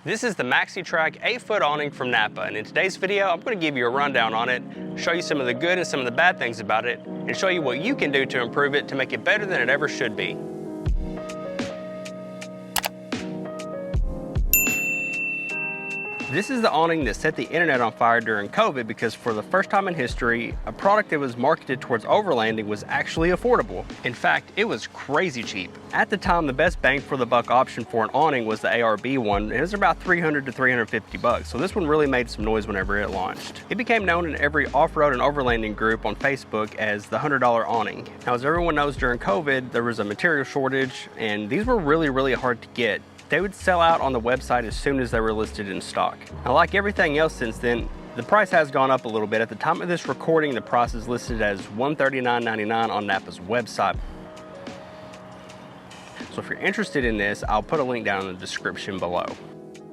This is the MaxiTrack 8-foot awning from NAPA, and in today's video, I'm going to give you a rundown on it, show you some of the good and some of the bad things about it, and show you what you can do to improve it to make it better than it ever should be. This is the awning that set the internet on fire during COVID because for the first time in history, a product that was marketed towards overlanding was actually affordable. In fact, it was crazy cheap. At the time, the best bang for the buck option for an awning was the ARB one. It was about $300 to $350, so this one really made some noise whenever it launched. It became known in every off-road and overlanding group on Facebook as the $100 awning. Now, as everyone knows, during COVID, there was a material shortage, and these were really hard to get. They would sell out on the website as soon as they were listed in stock. Now, like everything else since then, the price has gone up a little bit. At the time of this recording, the price is listed as $139.99 on NAPA's website. So if you're interested in this, I'll put a link down in the description below.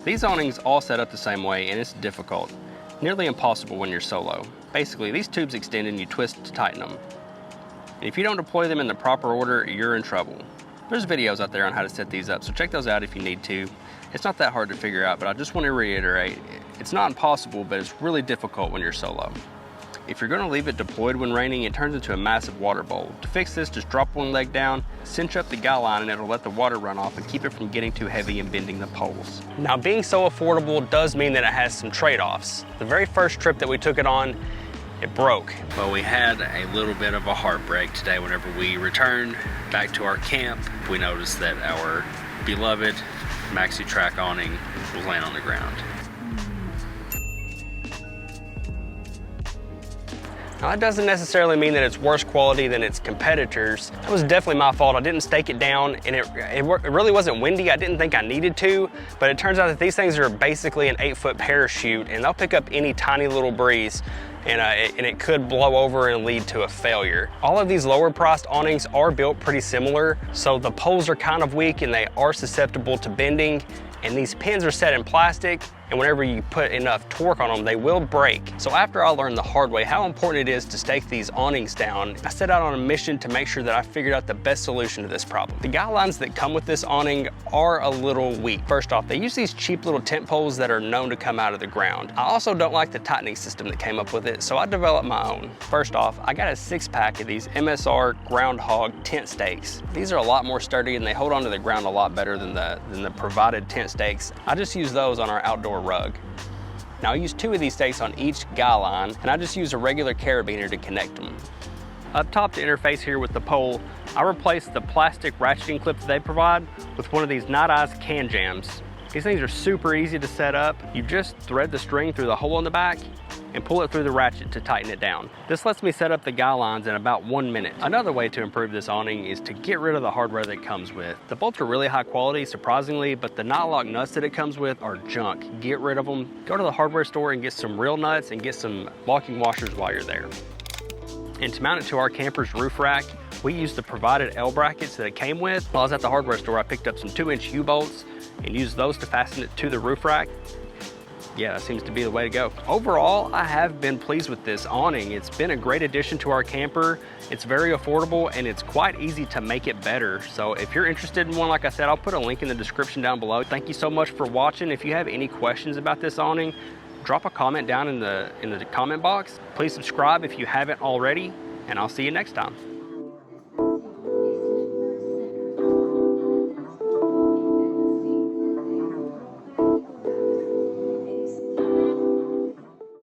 These awnings all set up the same way, and it's difficult. Nearly impossible when you're solo. Basically, these tubes extend and you twist to tighten them. And if you don't deploy them in the proper order, you're in trouble. There's videos out there on how to set these up, so check those out if you need to. It's not that hard to figure out, but I just want to reiterate, it's not impossible, but it's really difficult when you're solo. If you're going to leave it deployed when raining, it turns into a massive water bowl. To fix this, just drop one leg down, cinch up the guy line, and it'll let the water run off and keep it from getting too heavy and bending the poles. Now, being so affordable does mean that it has some trade-offs. The very first trip that we took it on, it broke. Well, we had a little bit of a heartbreak today. Whenever we returned back to our camp, we noticed that our beloved MaxiTrack awning was laying on the ground. Now, that doesn't necessarily mean that it's worse quality than its competitors. That was definitely my fault. I didn't stake it down, and it really wasn't windy. I didn't think I needed to, but it turns out that these things are basically an 8-foot parachute, and they'll pick up any tiny little breeze. And it could blow over and lead to a failure. All of these lower priced awnings are built pretty similar, so the poles are kind of weak and they are susceptible to bending, and these pins are set in plastic, and whenever you put enough torque on them, they will break. So after I learned the hard way how important it is to stake these awnings down, I set out on a mission to make sure that I figured out the best solution to this problem. The guy lines that come with this awning are a little weak. First off, they use these cheap little tent poles that are known to come out of the ground. I also don't like the tightening system that came up with it, so I developed my own. First off, I got a 6-pack of these MSR Groundhog tent stakes. These are a lot more sturdy and they hold onto the ground a lot better than the provided tent stakes. I just use those on our outdoor rug. Now, I use 2 of these stakes on each guy line, and I just use a regular carabiner to connect them. Up top to interface here with the pole, I replaced the plastic ratcheting clip that they provide with one of these Night Eyes can jams. These things are super easy to set up. You just thread the string through the hole in the back and pull it through the ratchet to tighten it down. This lets me set up the guy lines in about 1 minute. Another way to improve this awning is to get rid of the hardware that it comes with. The bolts are really high quality, surprisingly, but the knot lock nuts that it comes with are junk. Get rid of them. Go to the hardware store and get some real nuts and get some locking washers while you're there. And to mount it to our camper's roof rack, we used the provided L brackets that it came with. While I was at the hardware store, I picked up some 2-inch U-bolts and used those to fasten it to the roof rack. Yeah, that seems to be the way to go. Overall, I have been pleased with this awning. It's been a great addition to our camper. It's very affordable and it's quite easy to make it better. So if you're interested in one, like I said, I'll put a link in the description down below. Thank you so much for watching. If you have any questions about this awning, drop a comment down in the comment box. Please subscribe if you haven't already, and I'll see you next time.